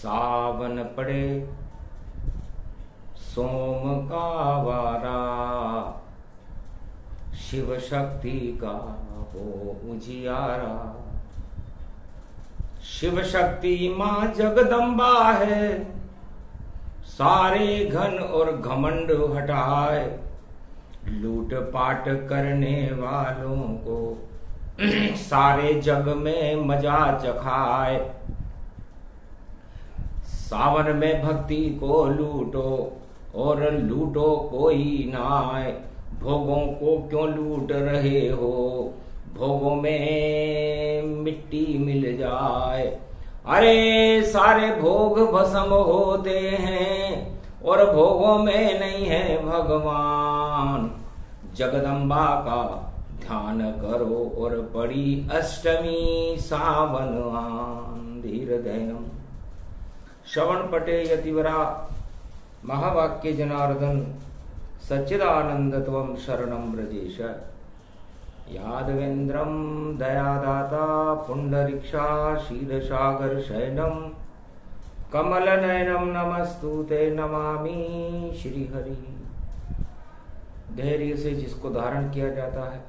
सावन पड़े सोम का वारा, शिव शक्ति का हो उजियारा। शिव शक्ति मां जगदम्बा है, सारे घन और घमंड हटाए, लूट पाट करने वालों को सारे जग में मजा चखाए। सावन में भक्ति को लूटो और लूटो कोई ना आए, भोगों को क्यों लूट रहे हो, भोगों में मिट्टी मिल जाए। अरे सारे भोग भस्म होते हैं और भोगों में नहीं है भगवान। जगदम्बा का ध्यान करो और पड़ी अष्टमी सावन धीरदयम। श्रवण पटे यतिवरा महावाक्य जनार्दन सच्चिदानंद त्वं शरणं ब्रजेश। यादवेन्द्रं दयादाता पुंडरीक्षा शीलसागर शयनम, कमल नयनम नमस्तुते नमामि श्रीहरि। धैर्य से जिसको धारण किया जाता है,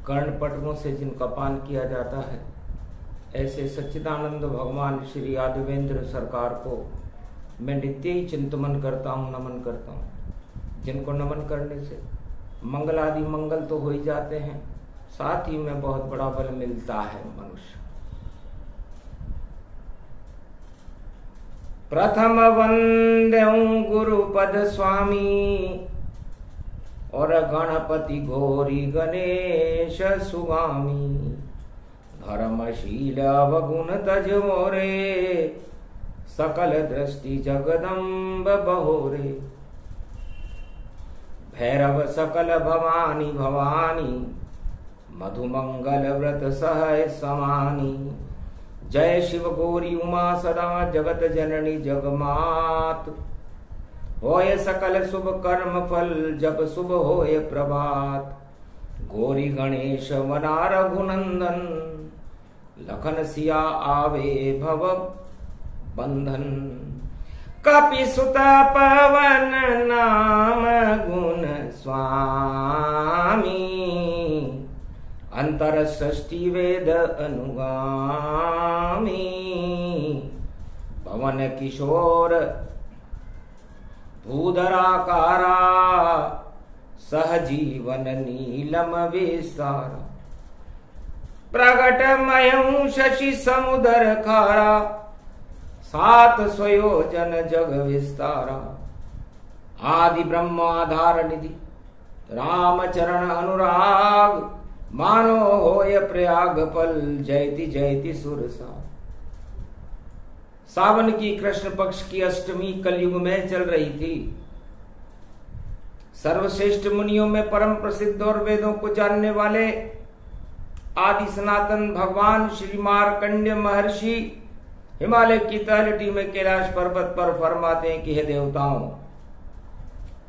कर्णपटमों से जिनका पान किया जाता है, ऐसे सच्चिदानंद भगवान श्री यादवेंद्र सरकार को मैं नित्य ही चिंतन करता हूँ, नमन करता हूँ। जिनको नमन करने से मंगल आदि मंगल तो हो ही जाते हैं, साथ ही में बहुत बड़ा बल मिलता है मनुष्य। प्रथम वंद्यं गुरुपद स्वामी और गणपति गौरी गणेश सुगामी। धर्मशील अवगुण तज मोरे, सकल दृष्टि जगदम्ब बहोरे। भैरव सकल भवानी भवानी, मधुमंगल व्रत सह समानी। जय शिव गौरी उमा सदा जगत जननी जगमात। होय सकल शुभ कर्म फल जब शुभ होय प्रभात। गौरी गणेश वना रघुनंदन, लखन सिया आवे भव बंधन। कपि सुत पवन नाम गुण स्वामी, अंतर सृष्टि वेद अनुगामी। पवन किशोर भूधराकारा, सहजीवन नीलम विस्तारा। प्रगटमयं शशि समुदर खारा, सात स्वयोजन जग विस्तारा। आदि ब्रह्माधार निधि राम चरण अनुराग, मानो होय प्रयाग पल जयति जयति सुरसा। सावन की कृष्ण पक्ष की अष्टमी कलयुग में चल रही थी। सर्वश्रेष्ठ मुनियों में परम प्रसिद्ध और वेदों को जानने वाले आदि सनातन भगवान श्री मार्कंडेय महर्षि हिमालय की तलहटी में कैलाश पर्वत पर फरमाते हैं कि हे देवताओं,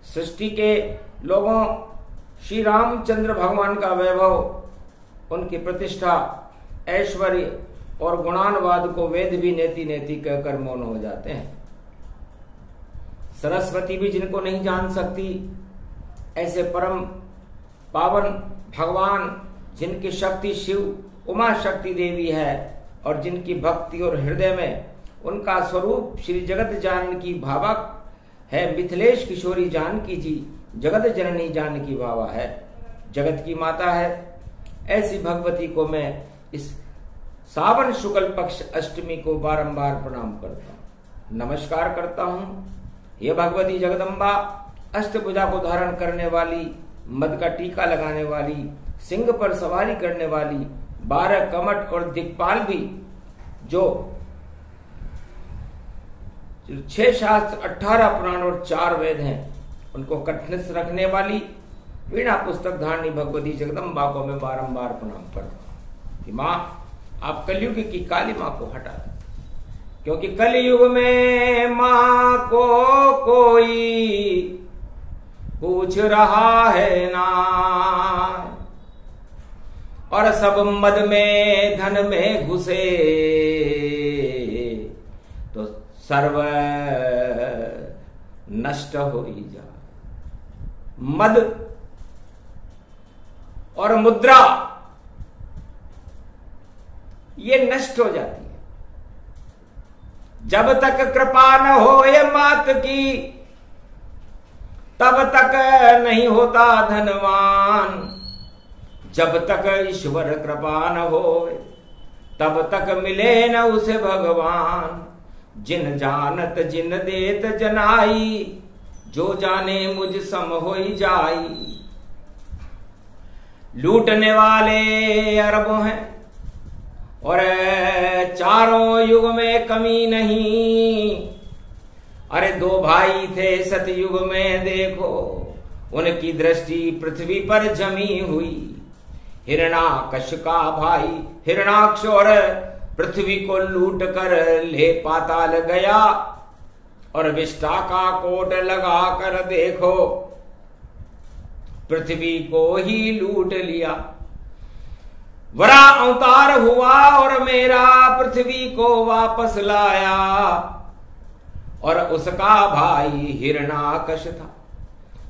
सृष्टि के लोगों, श्री रामचंद्र भगवान का वैभव, उनकी प्रतिष्ठा, ऐश्वर्य और गुणानवाद को वेद भी नेति नेति कहकर मौन हो जाते हैं। सरस्वती भी जिनको नहीं जान सकती, ऐसे परम पावन भगवान जिनकी शक्ति शिव उमा शक्ति देवी है और जिनकी भक्ति और हृदय में उनका स्वरूप श्री जगत जानकी भावक है, मिथिलेश किशोरी जानकी जी जगत जननी जानकी बाबा है, जगत की माता है। ऐसी भगवती को मैं इस सावन शुक्ल पक्ष अष्टमी को बारंबार प्रणाम करता हूँ, नमस्कार करता हूँ। ये भगवती जगदम्बा अष्टभुजा को धारण करने वाली, मद का टीका लगाने वाली, सिंह पर सवारी करने वाली, 12 कमट और दिक्पाल भी, जो 6 शास्त्र, 18 पुराण और 4 वेद हैं, उनको कंठस्थ रखने वाली वीणा पुस्तक धारणी भगवती जगदम्बा को मैं बारंबार प्रणाम करता हूँ कि माँ आप कलयुग की काली माँ को हटा दें, क्योंकि कलयुग में माँ को कोई पूछ रहा है ना, और सब मद में धन में घुसे सर्व नष्ट हो ही जा। मद और मुद्रा ये नष्ट हो जाती है। जब तक कृपा न हो ये मात की, तब तक नहीं होता धनवान। जब तक ईश्वर कृपा न हो, तब तक मिले न उसे भगवान। जिन जानत जिन देत जनाई, जो जाने मुझ सम होई जाई। लूटने वाले अरबों हैं और चारों युग में कमी नहीं। अरे दो भाई थे सतयुग में, देखो उनकी दृष्टि पृथ्वी पर जमी हुई। हिरणाकश का भाई हिरणाक्ष और पृथ्वी को लूट कर ले पाताल गया। और विष्ठा का कोट लगा कर देखो पृथ्वी को ही लूट लिया। वरा अवतार हुआ और मेरा पृथ्वी को वापस लाया। और उसका भाई हिरणाकश था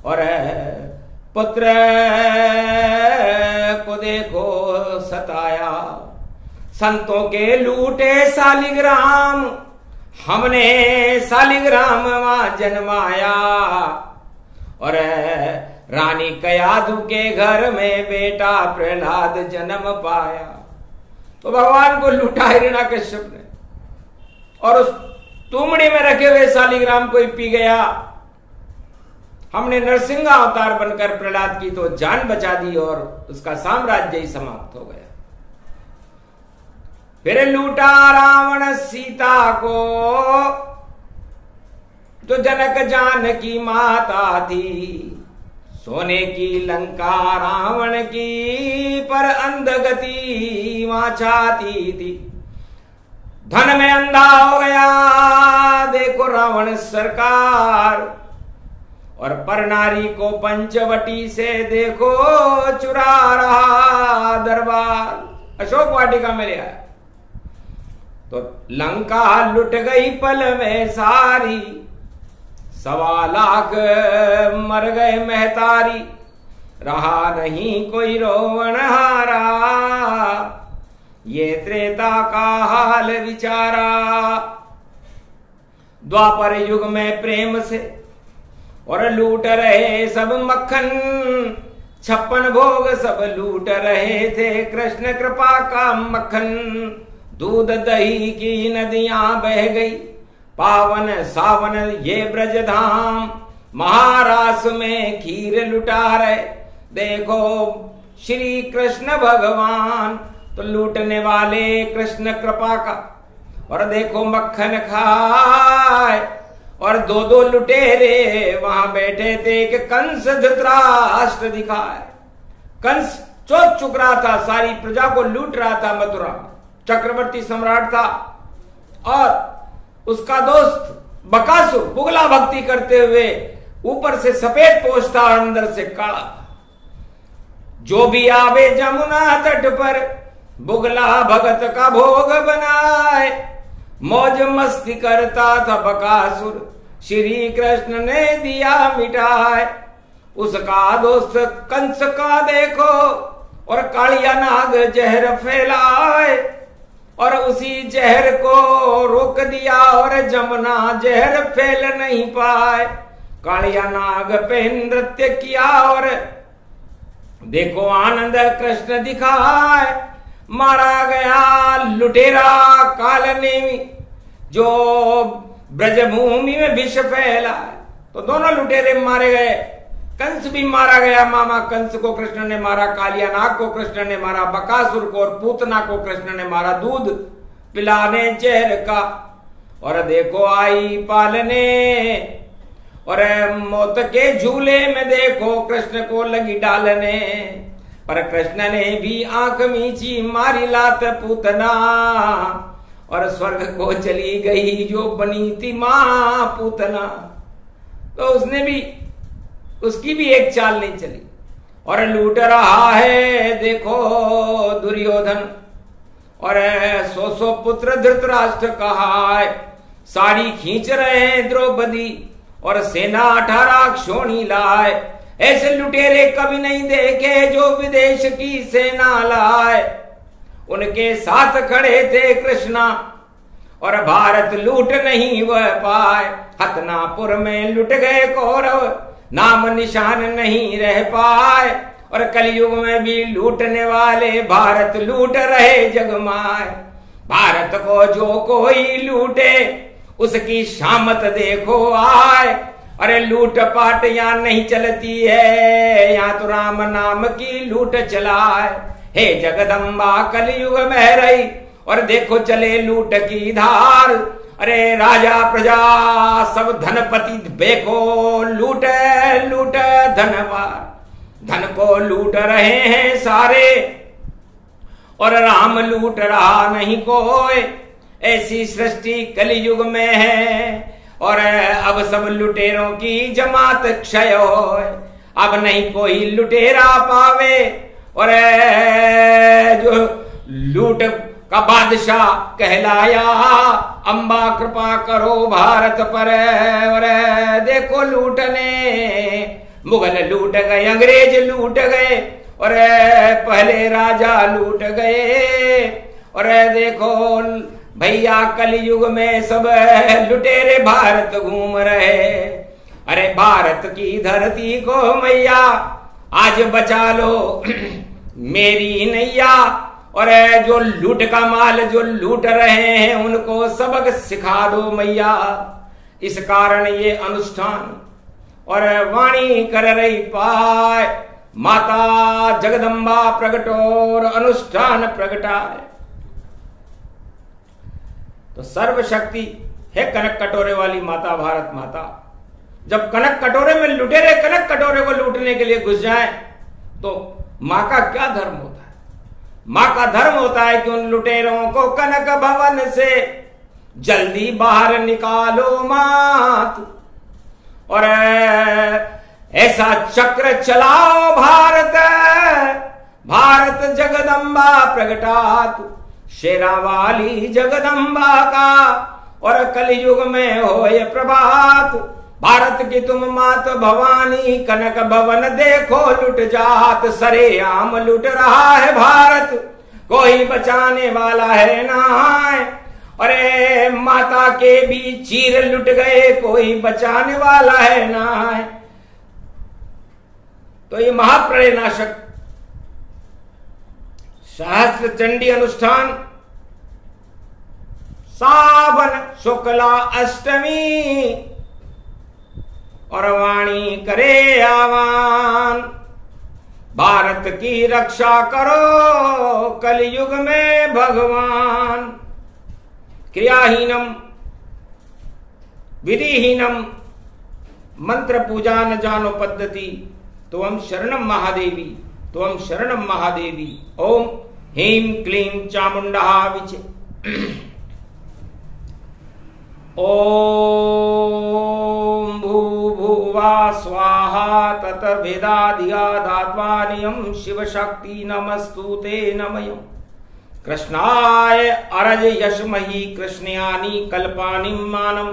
और पुत्र को देखो सताया। संतों के लूटे शालिग्राम, हमने शालिग्राम वहां जन्माया। और रानी कयाधु के घर में बेटा प्रहलाद जन्म पाया। तो भगवान को लूटा हिरण्याकश्यप ने और उस तुमड़ी में रखे हुए शालिग्राम को ही पी गया। हमने नरसिंह अवतार बनकर प्रहलाद की तो जान बचा दी और उसका साम्राज्य ही समाप्त हो गया। फिर लूटा रावण सीता को, जो जनक जानकी माता थी। सोने की लंका रावण की, पर अंधगति वहां चाहती थी। धन में अंधा हो गया देखो रावण सरकार। और पर नारी को पंचवटी से देखो चुरा रहा दरबार। अशोक वाटिका में ले आया तो लंका लुट गई पल में सारी। 1.25 लाख मर गए महतारी, रहा नहीं कोई रोवनहारा। ये त्रेता का हाल विचारा। द्वापर युग में प्रेम से और लूट रहे सब मक्खन। 56 भोग सब लूट रहे थे, कृष्ण कृपा का मक्खन। दूध दही की नदियां बह गई, पावन सावन ये ब्रज धाम। महारास में खीर लुटा रहे देखो श्री कृष्ण भगवान। तो लूटने वाले कृष्ण कृपा का और देखो मक्खन खाए। और 2 लुटेरे वहां बैठे थे कि कंस धृतराष्ट्र दिखाए। कंस चोट चुक रहा था, सारी प्रजा को लूट रहा था। मथुरा चक्रवर्ती सम्राट था और उसका दोस्त बकासुर बुगला भक्ति करते हुए ऊपर से सफेद पोष था और अंदर से काला। जो भी आवे जमुना तट पर, बुगला भगत का भोग बनाए। मौज मस्ती करता था बकासुर, श्री कृष्ण ने दिया मिटाए। उसका दोस्त कंस का देखो और कालिया नाग जहर फैलाए। और उसी जहर को रोक दिया और जमुना जहर फैल नहीं पाए। कालिया नाग पे नृत्य किया और देखो आनंद कृष्ण दिखाए। मारा गया लुटेरा कालनेमी, जो ब्रजभूमि में विष फैला है। तो दोनों लुटेरे मारे गए। कंस भी मारा गया, मामा कंस को कृष्ण ने मारा, कालिया नाग को कृष्ण ने मारा, बकासुर को और पूतना को कृष्ण ने मारा दूध पिलाने जहर का। और देखो आई पालने और मौत के झूले में देखो कृष्ण को लगी डालने। पर कृष्ण ने भी आंख मीची, मारी लात पूतना और स्वर्ग को चली गई जो बनी थी मां पूतना। तो उसने भी, उसकी भी एक चाल नहीं चली। और लूट रहा है देखो दुर्योधन और 100 पुत्र धृतराष्ट्र कहा है। साड़ी खींच रहे हैं द्रौपदी और सेना 18 क्षोणी लाए। ऐसे लुटेरे कभी नहीं देखे जो विदेश की सेना लाए। उनके साथ खड़े थे कृष्णा और भारत लूट नहीं वह पाए। हतनापुर में लुट गए कौरव, नाम निशान नहीं रह पाए। और कलयुग में भी लूटने वाले भारत लूट रहे जगमाए। भारत को जो कोई लूटे उसकी शामत देखो आए। अरे लूट पाट यहाँ नहीं चलती है, यहाँ तो राम नाम की लूट चलाए। हे जगदम्बा कलयुग में रही और देखो चले लूट की धार। अरे राजा प्रजा सब धनपति देखो लूट लूट धनवार। धन को लूट रहे हैं सारे और राम लूट रहा नहीं कोई। ऐसी सृष्टि कलयुग में है और अब सब लुटेरों की जमात क्षय हो। अब नहीं कोई लुटेरा पावे और जो लूट का बादशाह कहलाया। अम्बा कृपा करो भारत पर। और देखो लूटने मुगल लूट गए, अंग्रेज लूट गए और पहले राजा लूट गए। और देखो भैया कलयुग में सब लुटेरे भारत घूम रहे। अरे भारत की धरती को मैया आज बचा लो मेरी नैया। और जो लूट का माल जो लूट रहे हैं उनको सबक सिखा दो मैया। इस कारण ये अनुष्ठान और वाणी कर रही पाए। माता जगदम्बा प्रगट और अनुष्ठान प्रगटाए। तो सर्वशक्ति है कनक कटोरे वाली माता भारत माता। जब कनक कटोरे में लुटेरे कनक कटोरे को लूटने के लिए घुस जाए तो माँ का क्या धर्म होता है? माँ का धर्म होता है कि उन लुटेरों को कनक भवन से जल्दी बाहर निकालो मात। और ऐसा चक्र चलाओ भारत, भारत जगदम्बा प्रगटात। शेरा वाली जगदम्बा का और कलयुग में होए प्रभात। भारत की तुम मात भवानी, कनक भवन देखो लुट जात। सरेआम लुट रहा है भारत, कोई बचाने वाला है ना। अरे माता के भी चीर लुट गए, कोई बचाने वाला है ना। तो ये महाप्रलय नाशक सहस्त्र चंडी अनुष्ठान सावन शुक्ला अष्टमी और वाणी करे आवान। भारत की रक्षा करो कलयुग में भगवान। क्रियाहीनम विधिहीनम मंत्र पूजा न जानो पद्धति, तो हम शरणम महादेवी, तो हम शरणम महादेवी। ओम ह्रीं क्लीं चामुंडा विचे। ओम भूभुवा स्वाहा ततर्वेदा धिया धात्वा नियम शिव शक्ति नमस्तुते नमयम्। कृष्णाय अरज यशमहि कृष्णयानी कल्पानि मानम।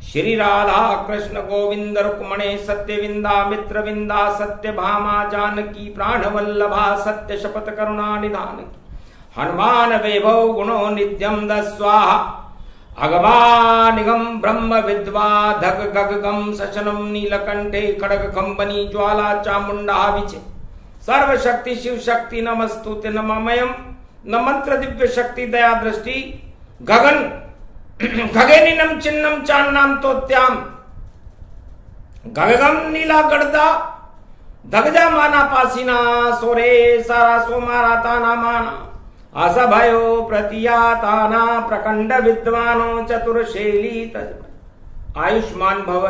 श्री राधा कृष्ण गोविंद रुक्मणे सत्यविंदा मित्रविंदा सत्यभामा जानकी प्राणवल्लभा सत्य शपथ करुणा निधान की। हनुमान वैभव गुणो नित्यम दस्वाहा। अगमानिगम ब्रह्म विद्वा धग गगगम सचनम नीलकंठे खड़ग कंबनी ज्वाला चामुंडा विचे। सर्वशक्ति शिव शक्ति नमस्तुते नममयम्। न मंत्र दिव्य शक्ति दया दृष्टि गगन गगनिनम चिन्नम चान्नाम तोत्याम। गगगम नीला गड़दा धगजा माना पासीना। सोरे सारा सोमारा ताना माना। असभयो प्रतियाताना प्रकंड विद्वानो चतुर्शैली तज। आयुष्मान भव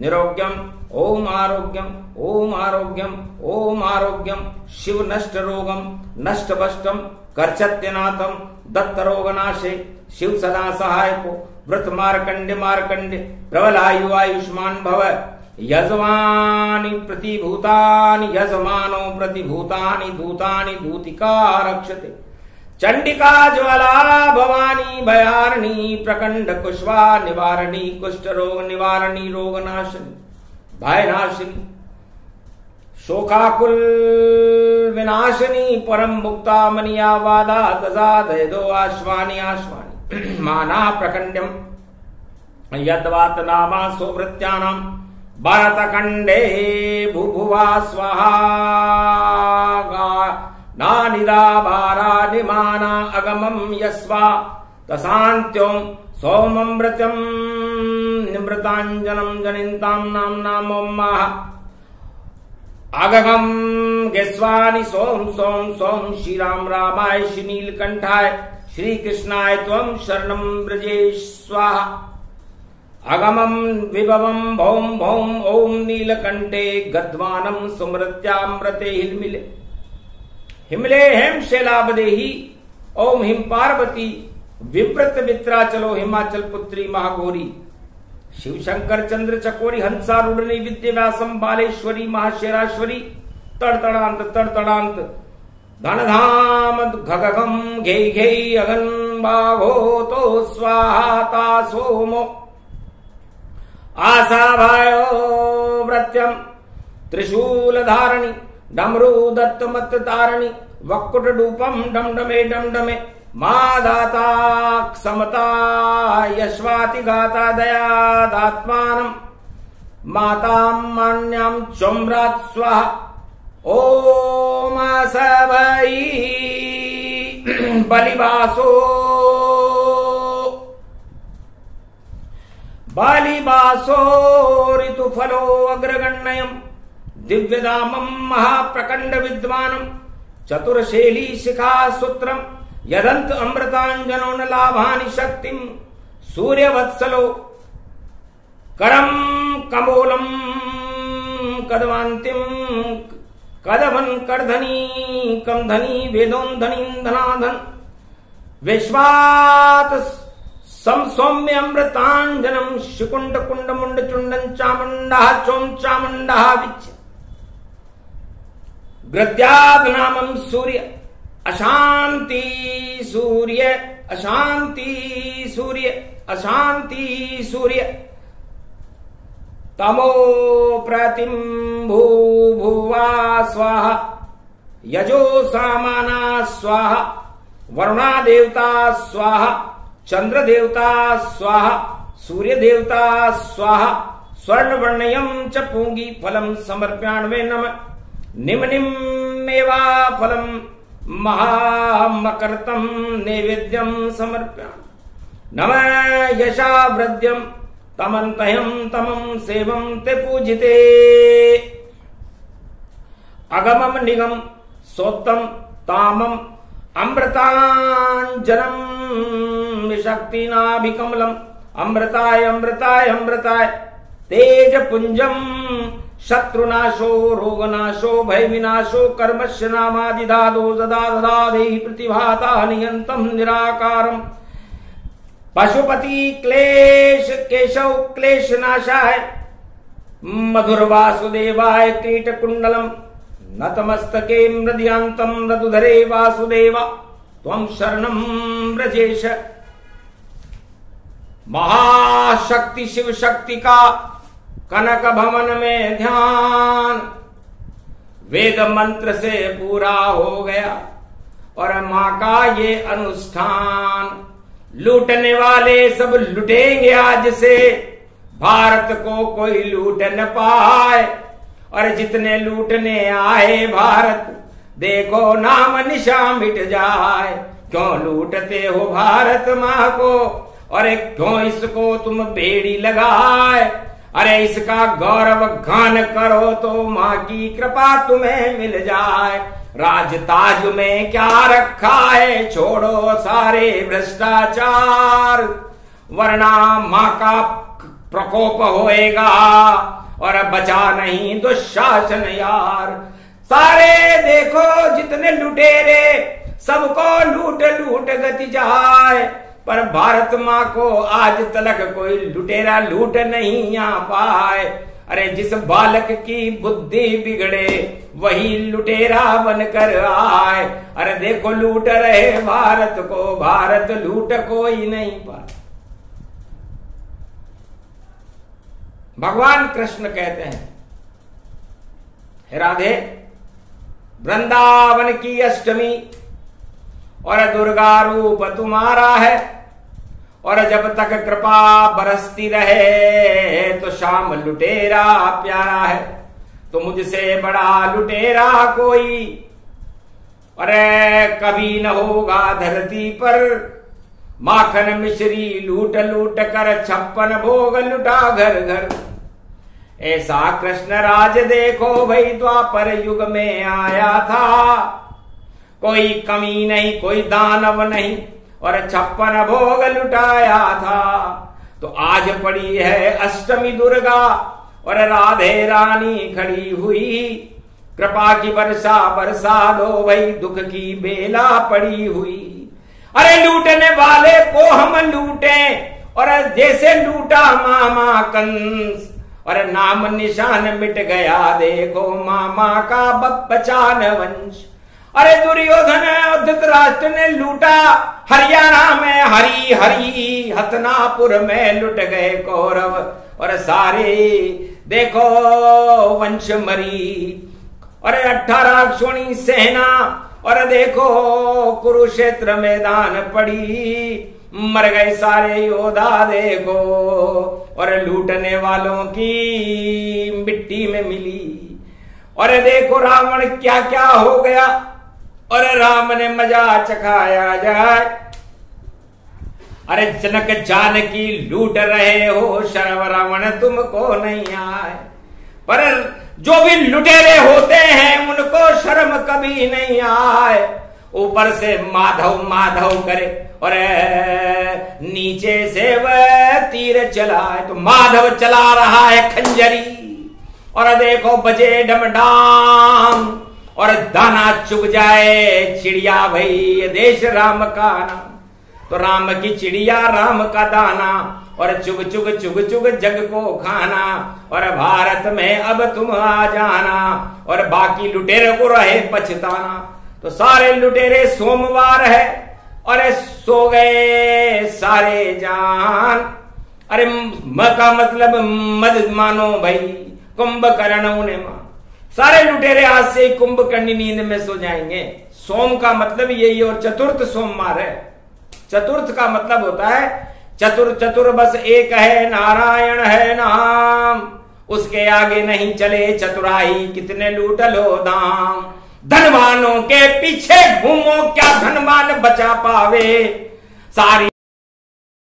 निरोग्यम ओम आरोग्यम ओम आरोग्यम ओम आरोग्यम। शिव नष्ट रोगम नष्ट वष्टम कर्चत्यनाथम दत्त रोगनाशे। शिव सदा सहाय को व्रत मार्कंडे मार्कंडे प्रबल आयु आयुष्मान भव। यजमानि प्रतिभूतानि यजमानो प्रतिभूतानि दूतानि दूतिका रक्षते। चंडिका ज्वाला भवानी भयारिणी प्रकंड कुशवा निवारणी कुष्ठ रोग निवारणी रोग नाशिनी भय नाशिनी शोकाकुल विनाशिनी परम मुक्ता मनिया वादा दजा दो आश्वानी आश्वानी माना प्रकंडम यद्वात नामा सोवृत्यानां भरतखंडे भुभुवा स्वाहा नानिदा भारा निमाना अगमं यस्वा तसान्त्यों सोममृत्यं निमृतांजनं जनितां नाम महा अगमं गेस्वानि सोम सोम सोम श्री राम रामाय श्री नीलकंठाय श्री कृष्णाय त्वं शरणं ब्रजेश स्वाहा अगमं विभवं भौम भौम ओम नीलकंठे गद्वानं सुमृत्यामृते हिलमिले हिमले हेम शैलाबदेही ओम हिम पार्वती विव्रत वित्राचलो हिमाचल पुत्री महागौरी शिव शंकर चंद्र चकोरी हंसारूढ़नी विद्याव्यासम बालेश्वरी महाशेराश्वरी तड़तड़ांत धनधाम घगम घे घे अगन बाघो तो स्वाहा ता सोमो आशा भायो व्रत्यम त्रिशूल धारणी डमरू दत्त मत तारणी वक्कुट डूपम डमडमे डमडमे मादाता समता यश्वाति गाता दया दात्मानम मातां मान्यां चोम्रात् स्वाहा ओम सभई बालिबासो ऋतुफलो अग्रगण्यम् दिव्यदामं महाप्रकंड विद्वानं चतुरशैली शिखा सूत्रम यदंत अमृतांजनो न लाभानि शक्तिम सूर्यवत्सलो करम कमोलम कदवांतिम कदवन करधनी कमधनी वेदोंधनी धनाधन विश्वात सम सौम्य अमृतांजनम शुकुंड कुंड मुंड चुंडन चामुंडा चोम चामुंडा विच गृद्याद नामं सूर्य अशांति सूर्य अशांति सूर्य अशांति सूर्य तमो प्रतिम भूभुवा स्वाहा यजो सामाना स्वाहा वरुणा देवता स्वाहा चंद्र देवता स्वाहा सूर्य देवता स्वाहा स्वर्ण वर्णयम च पूंगी फलम समर्प्याण्वे नमः निम्निमेवा फलम महामकर्तम नैवेद्यम समर्प्यामि नमः यशा वृद्ध्यम तमन्तयं तमं सेवं ते पूजिते अगमम निगम सोत्तम तामम अमृतांजनम विशक्तिनाभिकमलम अमृताय अमृताय अमृताय तेज पुंजम शत्रुनाशो रोगनाशो भय विनाशो कर्मस्य नामादिदादो ददा ददादेहि प्रतिभाता नियंतम निराकारम पशुपति क्लेश केशव क्लेश नाशाय मधुर वासुदेवाय कीट कुंडलम नतमस्तके मृदयांतम मृदुधरे वासुदेवा त्वं शरणं व्रजेश। महाशक्ति शिव शक्ति का कनक भवन में ध्यान वेद मंत्र से पूरा हो गया और मां का ये अनुष्ठान लूटने वाले सब लुटेंगे आज से भारत को कोई लूट न पाए और जितने लूटने आए भारत देखो नाम निशा मिट जाए। क्यों लूटते हो भारत माँ को और क्यों इसको तुम बेड़ी लगाए। अरे इसका गौरव गान करो तो माँ की कृपा तुम्हें मिल जाए। राजताज में क्या रखा है छोड़ो सारे भ्रष्टाचार वरना माँ का प्रकोप होएगा और बचा नहीं दुशासन यार। सारे देखो जितने लुटेरे सबको लूट लूट गति जाए पर भारत माँ को आज तलक कोई लुटेरा लूट नहीं आ पाए। अरे जिस बालक की बुद्धि बिगड़े वही लुटेरा बनकर आए। अरे देखो लूट रहे भारत को, भारत लूट कोई नहीं पाए। भगवान कृष्ण कहते हैं, हे राधे, वृंदावन की अष्टमी और दुर्गा रूप तुम्हारा है, और जब तक कृपा बरसती रहे तो शाम लुटेरा प्यारा है। तो मुझसे बड़ा लुटेरा कोई अरे कभी न होगा धरती पर। माखन मिश्री लूट लूट कर 56 भोग लुटा घर घर। ऐसा कृष्ण राज देखो भाई द्वापर युग में आया था। कोई कमी नहीं, कोई दानव नहीं, और 56 भोग लुटाया था। तो आज पड़ी है अष्टमी दुर्गा और राधे रानी खड़ी हुई। कृपा की वर्षा बरसा दो भाई, दुख की बेला पड़ी हुई। अरे लूटने वाले को हम लूटे, और जैसे लूटा मामा कंस, और नाम निशान मिट गया देखो मामा का बचान वंश। अरे दुर्योधन और धृतराष्ट्र ने लूटा हरियाणा में हरी हरी, हतनापुर में लुट गए कौरव और सारे देखो वंश मरी। और 18 क्षोणी सेना, और देखो कुरुक्षेत्र मैदान पड़ी, मर गए सारे योद्धा देखो, और लूटने वालों की मिट्टी में मिली। और देखो रावण क्या क्या हो गया, और राम ने मजा चखाया जाए। अरे जनक जानकी लूट रहे हो, शर्म रावण तुमको नहीं आए। पर जो भी लुटेरे होते हैं उनको शर्म कभी नहीं आए। ऊपर से माधव माधव करे और नीचे से वह तीर चलाए। तो माधव चला रहा है खंजरी, और देखो बजे डमडाम, और दाना चुग जाए चिड़िया भई देश राम का नाम। तो राम की चिड़िया राम का दाना, और चुग चुग चुग चुग जग को खाना। और भारत में अब तुम आ जाना, और बाकी लुटेरे को रहे पछताना। तो सारे लुटेरे सोमवार है, और सो गए सारे जान। अरे म का मतलब मद मानो भाई, कुंभकर्ण ने मान। सारे लुटेरे आज से कुंभकर्ण नींद में सो जाएंगे। सोम का मतलब यही, और चतुर्थ सोमवार है। चतुर्थ का मतलब होता है चतुर, चतुर बस एक है, नारायण है नाम, उसके आगे नहीं चले चतुराई, कितने लूट लो दाम। धनवानों के पीछे घूमो, क्या धनवान बचा पावे, सारी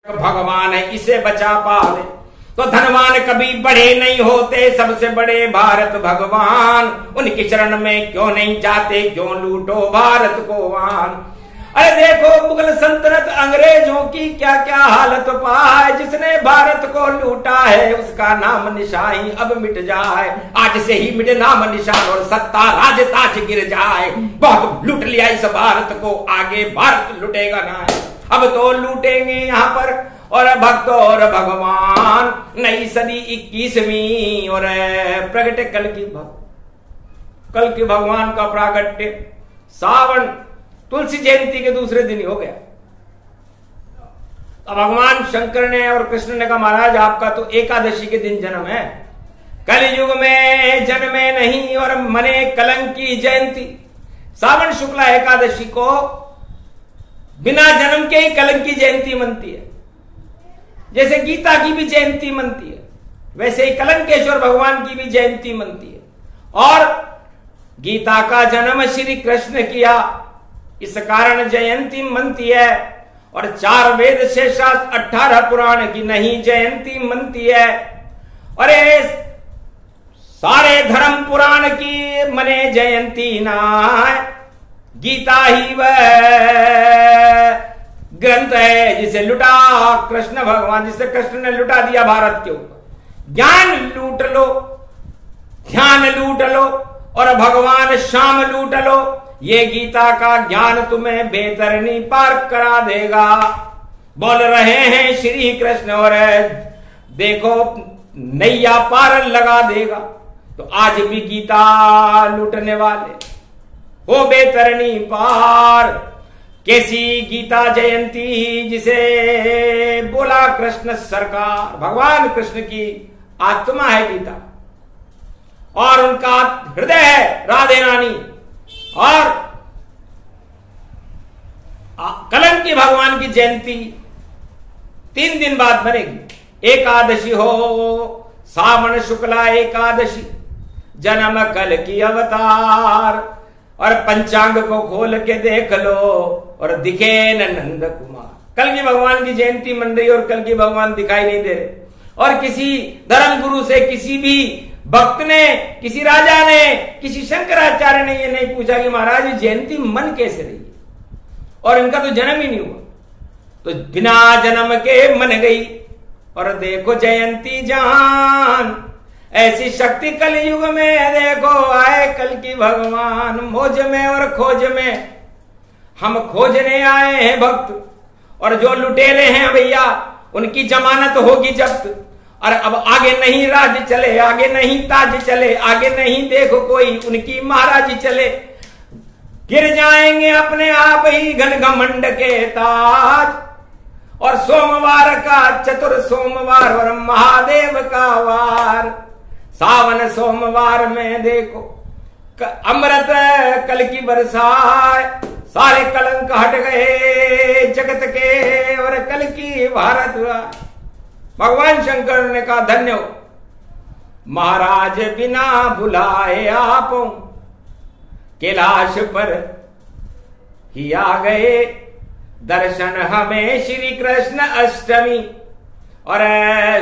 भगवान है इसे बचा पावे। तो धनवान कभी बड़े नहीं होते, सबसे बड़े भारत भगवान। उनकी शरण में क्यों नहीं जाते, क्यों लूटो भारत को वान। अरे देखो मुगल सल्तनत अंग्रेजों की क्या क्या हालत पाए। जिसने भारत को लूटा है उसका नाम निशान अब मिट जाए। आज से ही मिटे नाम निशान, और सत्ता राज ताज गिर जाए। बहुत लूट लिया इस भारत को, आगे भारत लुटेगा ना। अब तो लूटेंगे यहाँ पर और भक्त और भगवान। नई सदी 21वीं और प्रगट कल की भगवान का प्रागट्य सावन तुलसी जयंती के दूसरे दिन ही हो गया। अब भगवान शंकर ने और कृष्ण ने कहा महाराज आपका तो एकादशी के दिन जन्म है, कलयुग में जन्मे नहीं और मने कलंक की जयंती। सावन शुक्ला एकादशी को बिना जन्म के ही कलंक की जयंती मनती है। जैसे गीता की भी जयंती मनती है, वैसे ही कलंकेश्वर भगवान की भी जयंती मनती है। और गीता का जन्म श्री कृष्ण किया, इस कारण जयंती मनती है। और 4 वेद से 18 पुराण की नहीं जयंती मनती है। और सारे धर्म पुराण की मने जयंती ना, गीता ही वह ग्रंथ है जिसे लुटा कृष्ण भगवान, जिसे कृष्ण ने लुटा दिया भारत के ऊपर। ज्ञान लूट लो, ध्यान लूट लो, और भगवान श्याम लूट लो। ये गीता का ज्ञान तुम्हें बेतरनी पार करा देगा। बोल रहे हैं श्री कृष्ण। और देखो नैया पार लगा देगा। तो आज भी गीता लूटने वाले हो बेतरनी पार। कैसी गीता जयंती जिसे बोला कृष्ण सरकार। भगवान कृष्ण की आत्मा है गीता और उनका हृदय है राधे रानी। और कलंकी भगवान की जयंती 3 दिन बाद मनेगी। एकादशी हो सावन शुक्ला एकादशी, जन्म कल की अवतार। और पंचांग को खोल के देख लो और दिखे न नंद कुमार। कल की भगवान की जयंती मन रही और कल की भगवान दिखाई नहीं दे रहे। और किसी धर्म गुरु से, किसी भी भक्त ने, किसी राजा ने, किसी शंकराचार्य ने ये नहीं पूछा कि महाराज जयंती मन कैसे रही, और इनका तो जन्म ही नहीं हुआ। तो बिना जन्म के मन गई। और देखो जयंती जान, ऐसी शक्ति कलयुग में देखो आए कल की भगवान। मौज में और खोज में हम खोजने आए हैं भक्त, और जो लुटेरे हैं भैया उनकी जमानत होगी जब्त। और अब आगे नहीं राज चले, आगे नहीं ताज चले, आगे नहीं देखो कोई उनकी महाराजी चले। गिर जाएंगे अपने आप ही घन घमंड के ताज। और सोमवार का चतुर सोमवार और महादेव का वार। सावन सोमवार में देखो अमृत कल की बरसाए। सारे कलंक हट गए जगत के और कल की भारत हुआ। भगवान शंकर ने कहा धन्य हो महाराज, बिना बुलाए आप कैलाश पर ही आ गए। दर्शन हमें श्री कृष्ण अष्टमी और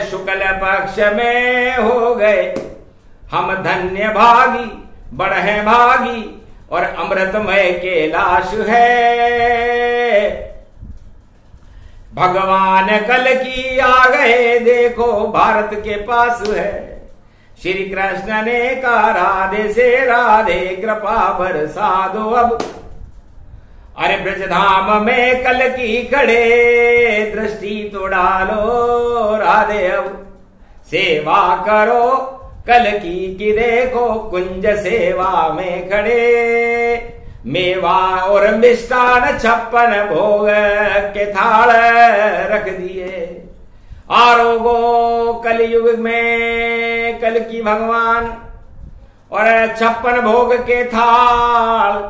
शुक्ल पक्ष में हो गए। हम धन्य भागी बढ़े भागी और अमृतमय कैलाश है। भगवान कल की आ गए देखो भारत के पास है। श्री कृष्ण ने कहा राधे से राधे कृपा बरसा दो अब। अरे ब्रजधाम में कल की खड़े दृष्टि तो डालो राधे अब। सेवा करो कल की देखो कुंज सेवा में खड़े। मेवा और मिष्टान 56 भोग के थाल रख दिए। आरोगो कलयुग में कल की भगवान और 56 भोग के थाल।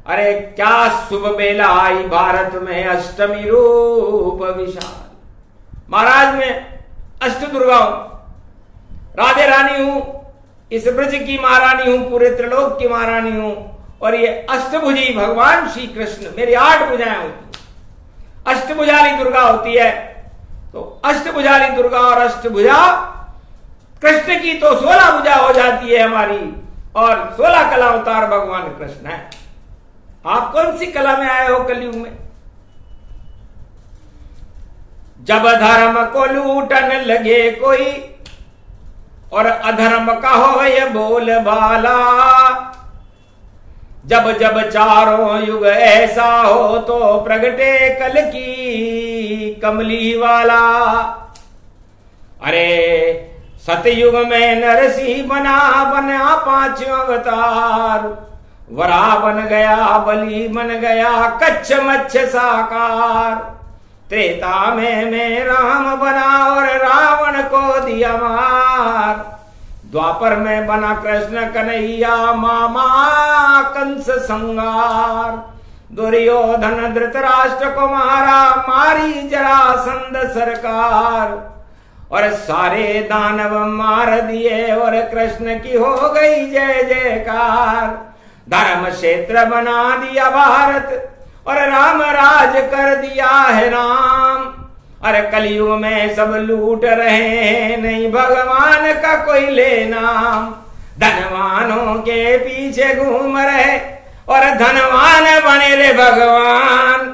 अरे क्या शुभ बेला आई भारत में अष्टमी रूप विशाल। महाराज में अष्ट दुर्गा हूं, राधे रानी हूं, इस ब्रज की महारानी हूं, पूरे त्रिलोक की महारानी हूं। और ये अष्टभुजी भगवान श्री कृष्ण मेरी 8 भुजाएं होती, अष्टभुजाली दुर्गा होती है। तो अष्टभुजाली दुर्गा और अष्टभुजा कृष्ण की तो 16 भुजा हो जाती है हमारी। और 16 कला अवतार भगवान कृष्ण है। आप कौन सी कला में आए हो कलयुग में? जब धर्म को लूटन लगे कोई और अधर्म का हो ये बोल बाला। जब जब चारों युग ऐसा हो तो प्रगटे कल की कमली वाला। अरे सतयुग में नरसिंह बना 5 अवतार। वरा बन गया बलि बन गया कच्छ मच्छ साकार। त्रेता में राम बना और रावण को दिया मार। द्वापर में बना कृष्ण कन्हैया मामा कंस संगार। दुर्योधन धृतराष्ट्र को मारा मारी जरासंध सरकार। और सारे दानव मार दिए और कृष्ण की हो गई जय जयकार। धर्म क्षेत्र बना दिया भारत और राम राज कर दिया है राम। अरे कलयुग में सब लूट रहे हैं नहीं भगवान का कोई ले नाम। धनवानों के पीछे घूम रहे और धनवान बने रे भगवान।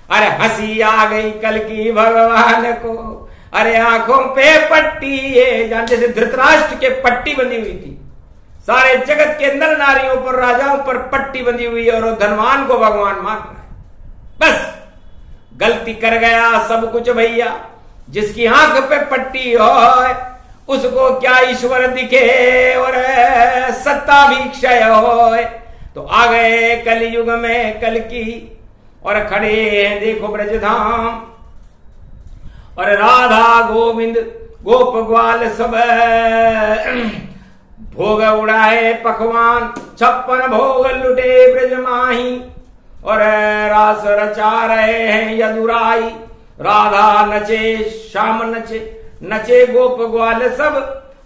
अरे हंसी आ गई कल की भगवान को। अरे आंखों पे पट्टी ये जान जैसे धृतराष्ट्र के पट्टी बंधी हुई थी। सारे जगत के अंदर नारियों पर राजाओं पर पट्टी बंधी हुई है और धनवान को भगवान मान रहा है। बस गलती कर गया सब कुछ भैया। जिसकी आंख पे पट्टी हो उसको क्या ईश्वर दिखे और सत्ता भी क्षय होए। तो आ गए कलयुग में कल की और खड़े हैं देखो ब्रजधाम और राधा गोविंद गोप ग्वाल सब भोग उड़ाए पकवान 56 भोग लुटे ब्रज माही और रास रचा रहे हैं यदुराई। राधा नचे श्याम नचे नचे गोप ग्वाल सब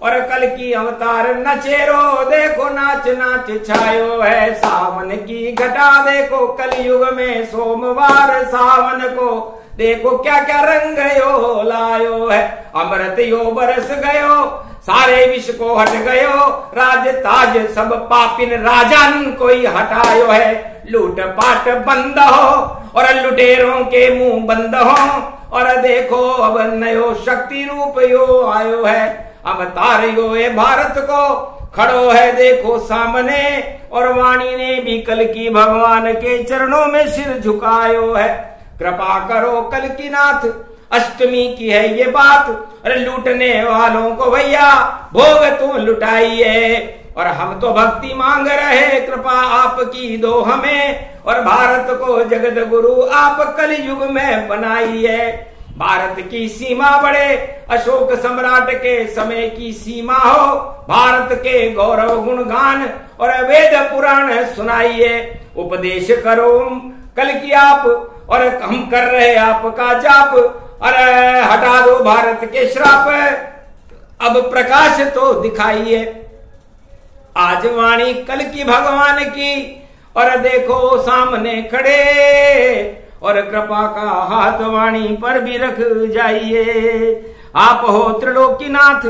और कल की अवतार नचे रो देखो नाच नाच छायो है सावन की घटा। देखो कलयुग में सोमवार सावन को देखो क्या क्या रंग यो लायो है। अमृत यो बरस गयो सारे विश्व को हट गयो राज ताज सब पापिन राजन कोई हटायो है। लूट पाट बंद हो और लुटेरों के मुंह बंद हो और देखो अब नयो शक्ति रूप यो आयो है। अवतार यो है भारत को खड़ो है देखो सामने और वाणी ने भी कल की भगवान के चरणों में सिर झुकायो है। कृपा करो कल की नाथ अष्टमी की है ये बात। अरे लूटने वालों को भैया भोग तुम लुटाइए और हम तो भक्ति मांग रहे कृपा आपकी दो हमें और भारत को जगत गुरु आप कल युग में बनाइए। भारत की सीमा बड़े अशोक सम्राट के समय की सीमा हो। भारत के गौरव गुणगान और वेद पुराण सुनाइए। उपदेश करो कल की आप और हम कर रहे आपका जाप। अरे हटा दो भारत के श्राप अब प्रकाश तो दिखाइए। आज वाणी कल की भगवान की और देखो सामने खड़े और कृपा का हाथ वाणी पर भी रख जाइए। आप हो त्रिलोकीनाथ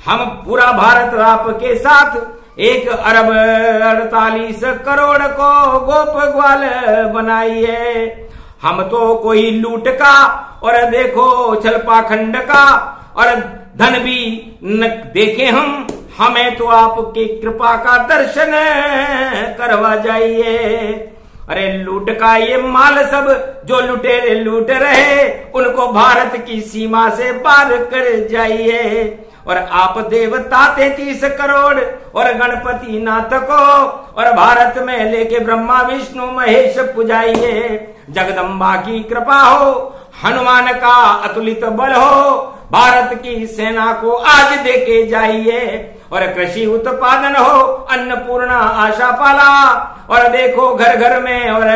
हम पूरा भारत आपके साथ 1 अरब 48 करोड़ को गोप ग्वाल बनाइए। हम तो कोई लूट का और देखो छल पाखंड का और धन भी न देखे हम हमें तो आपकी कृपा का दर्शन करवा जाइए। अरे लूट का ये माल सब जो लुटेरे लूट रहे उनको भारत की सीमा से पार कर जाइए। और आप देवता 33 करोड़ और गणपति नाथ को और भारत में लेके ब्रह्मा विष्णु महेश पुजाइए। जगदम्बा की कृपा हो हनुमान का अतुलित बल हो भारत की सेना को आज देके जाइए। और कृषि उत्पादन हो अन्नपूर्णा आशा पाला और देखो घर घर में और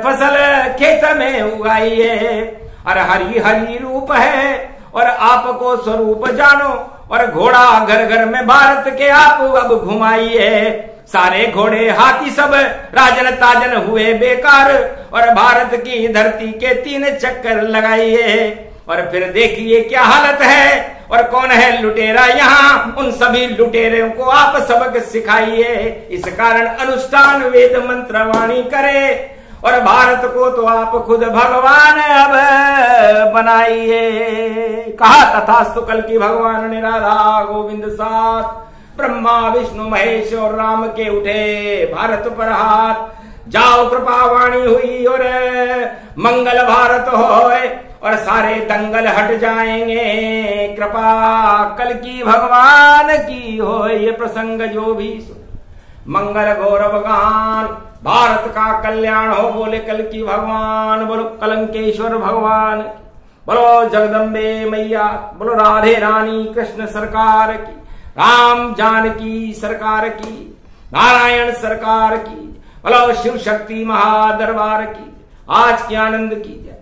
फसल खेत में उगाइए। और हरी हरी रूप है और आपको स्वरूप जानो और घोड़ा घर घर में भारत के आप अब घुमाइए। सारे घोड़े हाथी सब राजन ताजन हुए बेकार और भारत की धरती के 3 चक्कर लगाइए। और फिर देखिए क्या हालत है और कौन है लुटेरा यहाँ उन सभी लुटेरों को आप सबक सिखाइए। इस कारण अनुष्ठान वेद मंत्र वाणी करे और भारत को तो आप खुद भगवान अब बनाइए। कहा तथास्तु कल की भगवान ने राधा गोविंद साथ ब्रह्मा विष्णु महेश और राम के उठे भारत पर हाथ। जाओ कृपा वाणी हुई और मंगल भारत होए और सारे दंगल हट जाएंगे। कृपा कल की भगवान की हो ये प्रसंग जो भी मंगल गौरव गान भारत का कल्याण हो। बोले कल की भगवान बोलो कलंकेश्वर भगवान बोलो जगदम्बे मैया बोलो राधे रानी कृष्ण सरकार की राम जानकी सरकार की नारायण सरकार की बोलो शिव शक्ति महादरबार की आज की आनंद की जय।